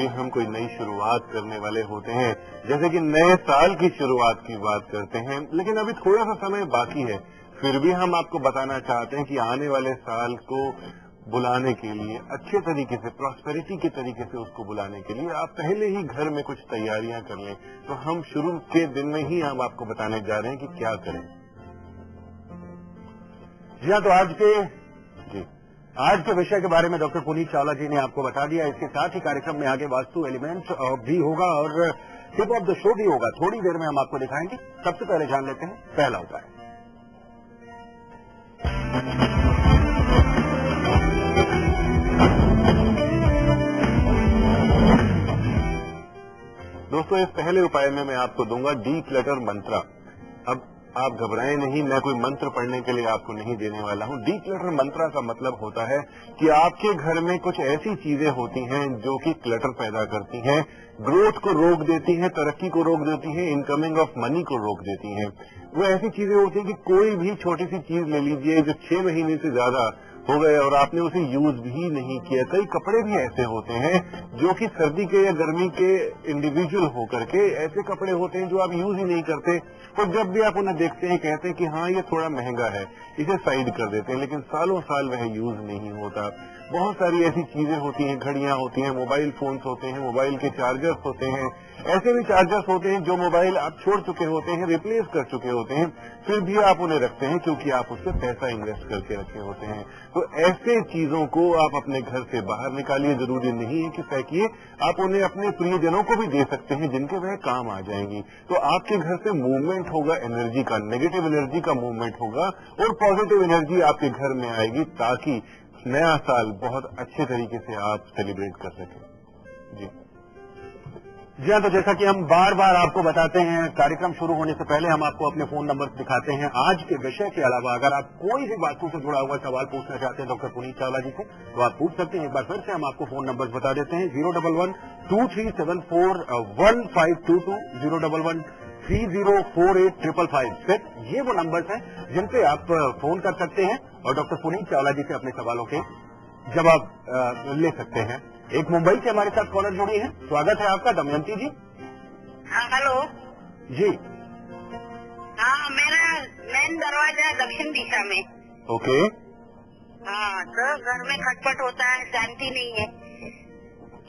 भी हम कोई नई शुरुआत करने वाले होते हैं, जैसे कि नए साल की शुरुआत की बात करते हैं, लेकिन अभी थोड़ा सा समय बाकी है, फिर भी हम आपको बताना चाहते हैं कि आने वाले साल को बुलाने के लिए अच्छे तरीके से, प्रॉस्पेरिटी के तरीके से उसको बुलाने के लिए आप पहले ही घर में कुछ तैयारियां कर लें। तो हम शुरू के दिन में ही हम आपको बताने जा रहे हैं कि क्या करें। जी हाँ, तो आज के विषय के बारे में डॉक्टर पुनीत चावला जी ने आपको बता दिया। इसके साथ ही कार्यक्रम में आगे वास्तु एलिमेंट्स भी होगा और टिप ऑफ द शो भी होगा। थोड़ी देर में हम आपको दिखाएंगे। सबसे पहले जान लेते हैं पहला उपाय। दोस्तों, इस पहले उपाय में मैं आपको दूंगा डीक्लटर मंत्र। अब आप घबराएं नहीं, मैं कोई मंत्र पढ़ने के लिए आपको नहीं देने वाला हूं। डीक्लटर मंत्र का मतलब होता है कि आपके घर में कुछ ऐसी चीजें होती हैं जो कि क्लटर पैदा करती हैं, ग्रोथ को रोक देती हैं, तरक्की को रोक देती हैं, इनकमिंग ऑफ मनी को रोक देती हैं। वो ऐसी चीजें होती हैं कि कोई भी छोटी सी चीज ले लीजिए जो 6 महीने से ज्यादा हो गए और आपने उसे यूज भी नहीं किया। कई कपड़े भी ऐसे होते हैं जो कि सर्दी के या गर्मी के इंडिविजुअल होकर के ऐसे कपड़े होते हैं जो आप यूज ही नहीं करते, और जब भी आप उन्हें देखते हैं कहते हैं कि हाँ ये थोड़ा महंगा है, इसे साइड कर देते हैं, लेकिन सालों साल वह यूज नहीं होता। बहुत सारी ऐसी चीजें होती हैं, घड़ियां होती हैं, मोबाइल फोन्स होते हैं, मोबाइल के चार्जर्स होते हैं, ऐसे भी चार्जर्स होते हैं जो मोबाइल आप छोड़ चुके होते हैं, रिप्लेस कर चुके होते हैं, फिर भी आप उन्हें रखते हैं क्योंकि आप उससे पैसा इन्वेस्ट करके रखे होते हैं। तो ऐसे चीजों को आप अपने घर से बाहर निकालिए। जरूरी नहीं है कि फेंकिए, आप उन्हें अपने प्रियजनों को भी दे सकते हैं जिनके वह काम आ जाएंगी। तो आपके घर से मूवमेंट होगा एनर्जी का, नेगेटिव एनर्जी का मूवमेंट होगा और पॉजिटिव एनर्जी आपके घर में आएगी, ताकि नया साल बहुत अच्छे तरीके से आप सेलिब्रेट कर सकें। जी हाँ, तो जैसा कि हम बार बार आपको बताते हैं, कार्यक्रम शुरू होने से पहले हम आपको अपने फोन नंबर दिखाते हैं। आज के विषय के अलावा अगर आप कोई भी वास्तु से जुड़ा हुआ सवाल पूछना चाहते हैं डॉक्टर पुनीत चावला जी से, तो आप पूछ सकते हैं। एक बार फिर से हम आपको फोन नंबर बता देते हैं। 011-2374-1522, 011-3048-555। ये वो नंबर हैं जिन पे आप फोन कर सकते हैं और डॉक्टर पुनीत चावला जी से अपने सवालों के जवाब ले सकते हैं। एक मुंबई से हमारे साथ कॉलर जुड़ी है। स्वागत है आपका, दमयंती जी। हाँ, हेलो जी। हाँ, मेरा मेन दरवाजा है दक्षिण दिशा में। ओके। हाँ, तो घर में खटपट होता है, शांति नहीं है।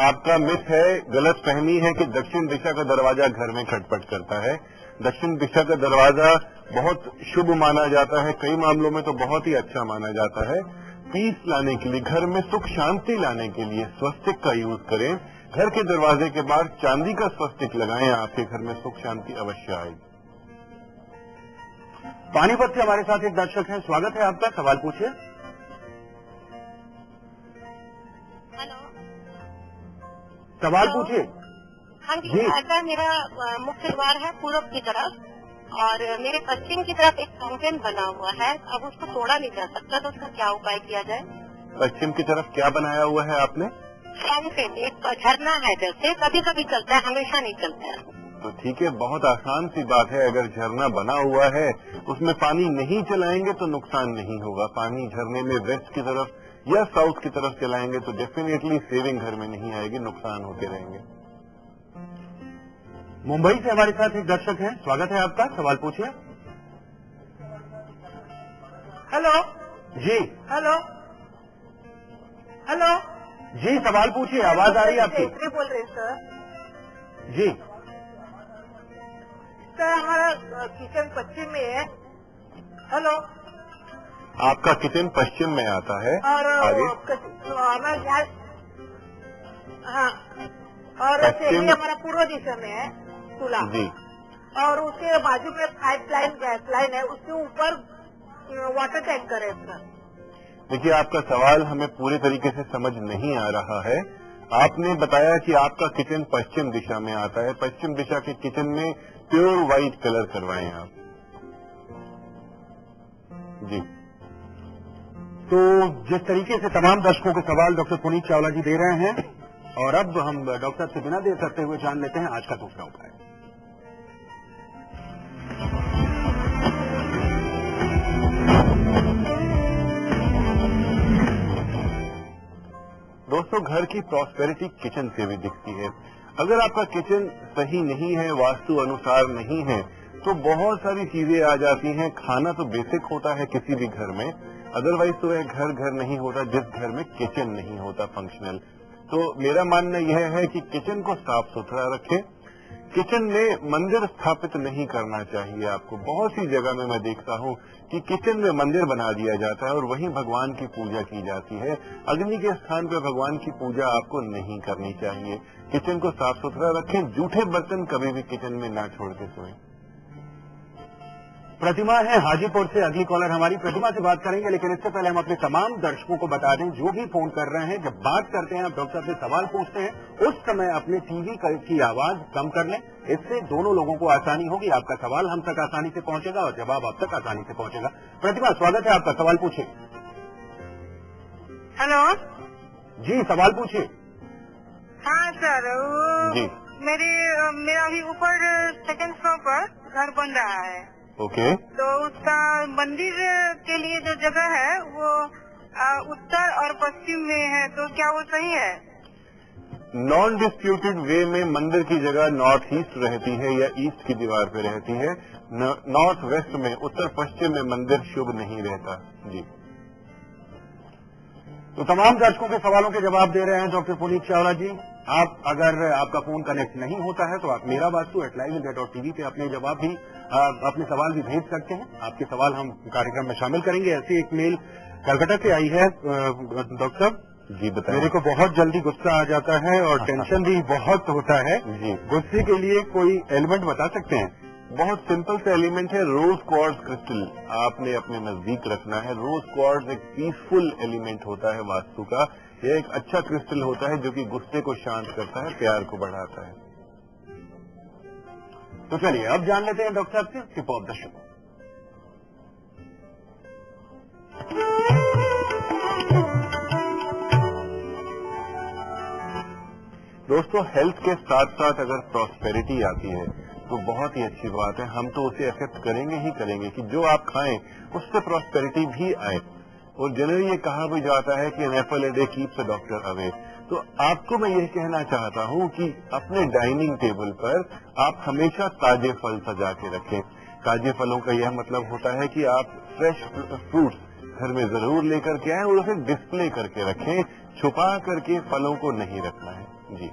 आपका मिथ है, गलत फहमी है कि दक्षिण दिशा का दरवाजा घर में खटपट करता है। दक्षिण दिशा का दरवाजा बहुत शुभ माना जाता है, कई मामलों में तो बहुत ही अच्छा माना जाता है। पीस लाने के लिए, घर में सुख शांति लाने के लिए स्वस्तिक का यूज करें। घर के दरवाजे के बाहर चांदी का स्वस्तिक लगाएं, आपके घर में सुख शांति अवश्य आएगी। पानीपत से हमारे साथ एक दर्शक हैं। स्वागत है आपका, सवाल पूछिए। हेलो, सवाल पूछिए। हाँ जी, ऐसा मेरा मुख्य द्वार है पूर्व की तरफ और मेरे पश्चिम की तरफ एक फाउंटेन बना हुआ है। अब उसको तोड़ा नहीं जा सकता, तो उसका क्या उपाय किया जाए? पश्चिम की तरफ क्या बनाया हुआ है आपने? फाउंटेन, एक झरना है, जैसे कभी कभी चलता है, हमेशा नहीं चलता है। तो ठीक है, बहुत आसान सी बात है। अगर झरना बना हुआ है, उसमें पानी नहीं चलाएंगे तो नुकसान नहीं होगा। पानी झरने में वेस्ट की तरफ या साउथ की तरफ चलाएंगे तो डेफिनेटली सेविंग घर में नहीं आएगी, नुकसान होते रहेंगे। मुंबई से हमारे साथ एक दर्शक हैं। स्वागत है आपका, सवाल पूछिए। हेलो जी। हेलो हेलो जी, सवाल पूछिए, आवाज आ रही है आपकी। बोल रहे हैं सर। जी सर, हमारा किचन पश्चिम में है। हेलो, आपका किचन पश्चिम में आता है और आगे? हाँ, और पश्चिम हमारा पूर्व दिशा में है चूल्हा जी, और उसके बाजू में पाइप लाइन, गैस लाइन है, उसके ऊपर वाटर टैंकर है सर। देखिए, आपका सवाल हमें पूरे तरीके से समझ नहीं आ रहा है। आपने बताया कि आपका किचन पश्चिम दिशा में आता है। पश्चिम दिशा के किचन में प्योर व्हाइट कलर करवाएं आप। जी, तो जिस तरीके से तमाम दर्शकों के सवाल डॉक्टर पुनीत चावला जी दे रहे हैं, और अब हम डॉक्टर से बिना देर करते हुए जान लेते हैं आज का दूसरा उपाय। दोस्तों, घर की प्रॉस्पेरिटी किचन से भी दिखती है। अगर आपका किचन सही नहीं है, वास्तु अनुसार नहीं है, तो बहुत सारी चीजें आ जाती हैं। खाना तो बेसिक होता है किसी भी घर में, अदरवाइज तो वह घर नहीं होता जिस घर में किचन नहीं होता फंक्शनल। तो मेरा मानना यह है कि किचन को साफ सुथरा रखें। किचन में मंदिर स्थापित नहीं करना चाहिए आपको। बहुत सी जगह में मैं देखता हूँ कि किचन में मंदिर बना दिया जाता है और वहीं भगवान की पूजा की जाती है। अग्नि के स्थान पर भगवान की पूजा आपको नहीं करनी चाहिए। किचन को साफ सुथरा रखें। जूठे बर्तन कभी भी किचन में ना छोड़ के सोएं। प्रतिमा है हाजीपुर से अगली कॉलर हमारी। प्रतिमा से बात करेंगे, लेकिन इससे पहले हम अपने तमाम दर्शकों को बता दें, जो भी फोन कर रहे हैं, जब बात करते हैं, आप डॉक्टर से सवाल पूछते हैं, उस समय अपने टीवी की आवाज कम कर लें। इससे दोनों लोगों को आसानी होगी। आपका सवाल हम तक आसानी से पहुंचेगा और जवाब आप तक आसानी से पहुंचेगा। प्रतिमा, स्वागत है आपका। सवाल पूछिए। हेलो जी, सवाल पूछिए। हाँ सर, जी। मेरा अभी ऊपर सेकंड फ्लोर पर घर बन रहा है। ओके। तो उसका मंदिर के लिए जो जगह है वो उत्तर और पश्चिम में है, तो क्या वो सही है? नॉन डिस्प्यूटेड वे में मंदिर की जगह नॉर्थ ईस्ट रहती है या ईस्ट की दीवार पे रहती है। नॉर्थ वेस्ट में, उत्तर पश्चिम में मंदिर शुभ नहीं रहता। जी। तो तमाम दर्शकों के सवालों के जवाब दे रहे हैं डॉक्टर पुनीत चावला जी। आप अगर आपका फोन कनेक्ट नहीं होता है तो आप मेरा वास्तु @live.tv पे अपने जवाब भी अपने सवाल भी भेज सकते हैं। आपके सवाल हम कार्यक्रम में शामिल करेंगे। ऐसी एक मेल कलकत्ता से आई है। डॉक्टर साहब जी बताएं। मेरे को बहुत जल्दी गुस्सा आ जाता है और टेंशन भी बहुत होता है। जी। गुस्से के लिए कोई एलिमेंट बता सकते हैं? बहुत सिंपल सा एलिमेंट है, रोज क्वार्ट्ज क्रिस्टल आपने अपने नजदीक रखना है। रोज क्वार्ट्ज एक पीसफुल एलिमेंट होता है वास्तु का। यह एक अच्छा क्रिस्टल होता है जो कि गुस्से को शांत करता है, प्यार को बढ़ाता है। तो चलिए अब जान लेते हैं डॉक्टर साहब से टिप ऑफ द शो। दोस्तों, हेल्थ के साथ साथ अगर प्रॉस्पेरिटी आती है तो बहुत ही अच्छी बात है। हम तो उसे एक्सेप्ट करेंगे ही करेंगे कि जो आप खाएं उससे प्रॉस्पेरिटी भी आए। और जनरली ये कहा भी जाता है कि an apple a day keeps a doctor away. तो आपको मैं ये कहना चाहता हूं कि अपने डाइनिंग टेबल पर आप हमेशा ताजे फल सजा के रखें। ताजे फलों का यह मतलब होता है कि आप फ्रेश फ्रूट्स घर में जरूर लेकर के आए और उसे डिस्प्ले करके रखें। छुपा करके फलों को नहीं रखना है। जी।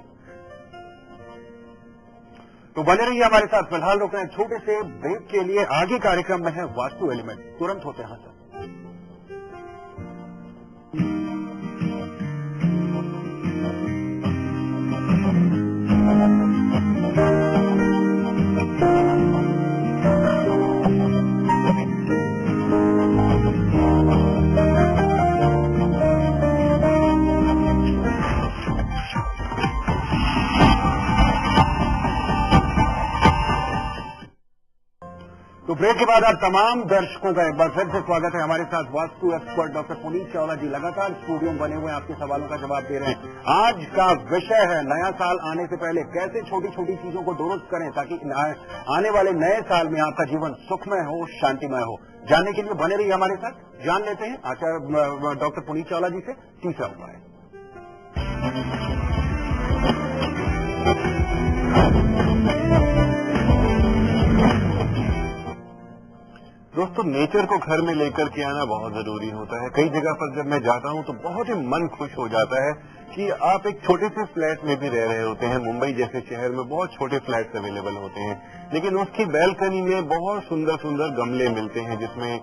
तो बने रहिए हमारे साथ। फिलहाल रुक रहे हैं छोटे से ब्रेक के लिए। आगे कार्यक्रम में है वास्तु एलिमेंट। तुरंत होते हैं सर। तो ब्रेक के बाद आप तमाम दर्शकों का एक बार फिर से स्वागत है। हमारे साथ वास्तु एक्सपर्ट डॉक्टर पुनीत चावला जी लगातार स्टूडियो में बने हुए हैं, आपके सवालों का जवाब दे रहे हैं। आज का विषय है नया साल आने से पहले कैसे छोटी छोटी चीजों को दुरुस्त करें ताकि आने वाले नए साल में आपका जीवन सुखमय हो, शांतिमय हो। जानने के लिए बने रहिए हमारे साथ। जान लेते हैं आचार्य डॉक्टर पुनीत चावला जी से तीसरा उपाय। दोस्तों, नेचर को घर में लेकर के आना बहुत जरूरी होता है। कई जगह पर जब मैं जाता हूं तो बहुत ही मन खुश हो जाता है कि आप एक छोटे से फ्लैट में भी रह रहे होते हैं। मुंबई जैसे शहर में बहुत छोटे फ्लैट्स अवेलेबल होते हैं, लेकिन उसकी बैल्कनी में बहुत सुंदर सुंदर गमले मिलते हैं जिसमें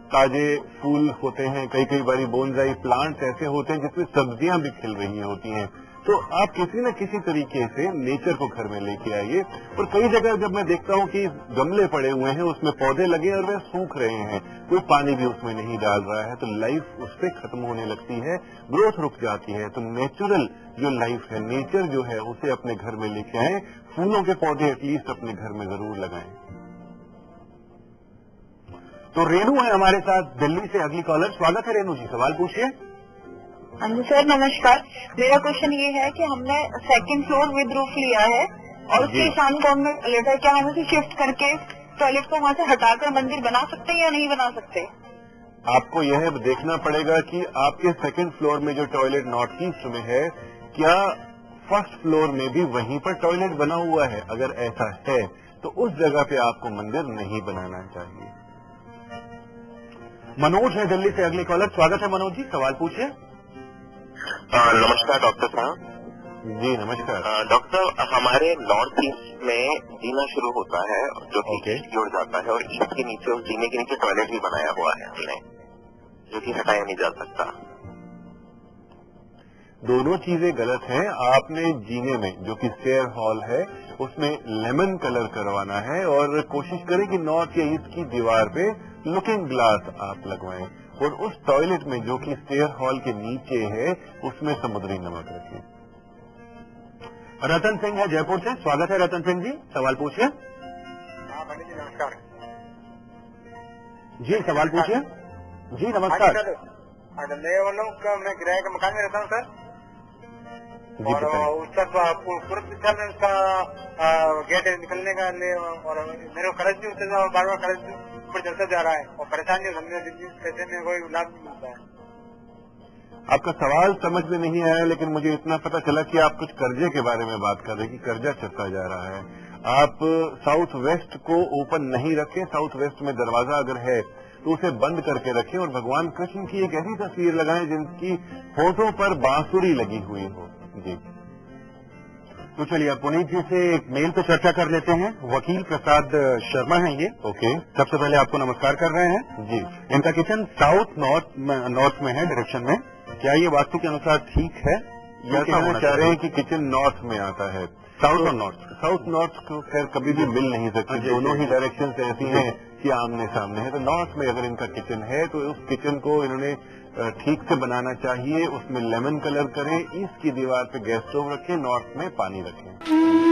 ताजे फूल होते हैं। कई कई बारी बोनसाई प्लांट्स ऐसे होते हैं जिसमें सब्जियां भी खिल रही होती हैं। तो आप किसी न किसी तरीके से नेचर को घर में लेके आइए। और कई जगह जब मैं देखता हूं कि गमले पड़े हुए हैं, उसमें पौधे लगे और वे सूख रहे हैं, कोई पानी भी उसमें नहीं डाल रहा है, तो लाइफ उससे खत्म होने लगती है, ग्रोथ रुक जाती है। तो नेचुरल जो लाइफ है, नेचर जो है, उसे अपने घर में लेके आए। फूलों के पौधे एटलीस्ट अपने घर में जरूर लगाएं। तो रेणु है हमारे साथ दिल्ली से अगली कॉलर। स्वागत है रेणु जी, सवाल पूछिए। हाँ जी सर, नमस्कार। मेरा क्वेश्चन ये है कि हमने सेकंड फ्लोर विद रूफ लिया है और उसके ईशान कॉर्नर में टॉयलेट है। क्या हम उसे शिफ्ट करके टॉयलेट को वहाँ से हटाकर मंदिर बना सकते हैं या नहीं बना सकते? आपको यह देखना पड़ेगा कि आपके सेकंड फ्लोर में जो टॉयलेट नॉर्थ ईस्ट में है, क्या फर्स्ट फ्लोर में भी वहीं पर टॉयलेट बना हुआ है। अगर ऐसा है तो उस जगह पे आपको मंदिर नहीं बनाना चाहिए। मनोज है दिल्ली से अगली कॉलर। स्वागत है मनोज जी, सवाल पूछिए। नमस्कार डॉक्टर साहब। जी नमस्कार। डॉक्टर, हमारे नॉर्थ ईस्ट में जीना शुरू होता है जो कि ईस्ट की ओर जाता है, और ईस्ट के नीचे उस जीने के नीचे टॉयलेट भी बनाया हुआ है हमने, जो कि हटाया नहीं जा सकता। दोनों चीजें गलत हैं। आपने जीने में जो कि स्टेयर हॉल है उसमें लेमन कलर करवाना है, और कोशिश करें कि नॉर्थ या ईस्ट की दीवार पे लुकिंग ग्लास आप लगवाएं, और उस टॉयलेट में जो कि स्टेयर हॉल के नीचे है उसमें समुद्री नमक रखें। रतन सिंह है जयपुर से। स्वागत है रतन सिंह जी, सवाल पूछिए। हाँ पंडित जी नमस्कार। जी सवाल पूछिए। जी नमस्कार। मैं बोल रहा हूँ, मैं किराए के मकान में रहता हूँ सर, जी और बताइए। उसका पूर्व दिशा में उसका गेट निकलने का और मेरे को कर्ज भी उतरता है, और बार बार कर्ज ऊपर चलता जा रहा है, और परेशानी हमने पैसे में कोई लाभ नहीं मिलता है। आपका सवाल समझ में नहीं आया, लेकिन मुझे इतना पता चला कि आप कुछ कर्जे के बारे में बात कर रहे हैं कि कर्जा चलता जा रहा है। आप साउथ वेस्ट को ओपन नहीं रखें। साउथ वेस्ट में दरवाजा अगर है तो उसे बंद करके रखें, और भगवान कृष्ण की एक ऐसी तस्वीर लगाएं जिनकी होठों पर बांसुरी लगी हुई हो। जी तो चलिए अब पुनीत जी से एक मेल पे चर्चा कर लेते हैं। वकील प्रसाद शर्मा हैं ये। ओके। सबसे पहले आपको नमस्कार कर रहे हैं जी। इनका किचन साउथ नॉर्थ में है डायरेक्शन में। क्या ये वास्तु के अनुसार ठीक है या कहना चाह रहे हैं कि किचन नॉर्थ में आता है। साउथ और नॉर्थ? साउथ नॉर्थ को खैर कभी भी मिल नहीं सकती, जी, दोनों जी, ही जी। डायरेक्शन ऐसी हैं कि आमने सामने है। तो नॉर्थ में अगर इनका किचन है तो उस किचन को इन्होंने ठीक से बनाना चाहिए। उसमें लेमन कलर करें, ईस्ट की दीवार पे गैस स्टोव रखें, नॉर्थ में पानी रखें।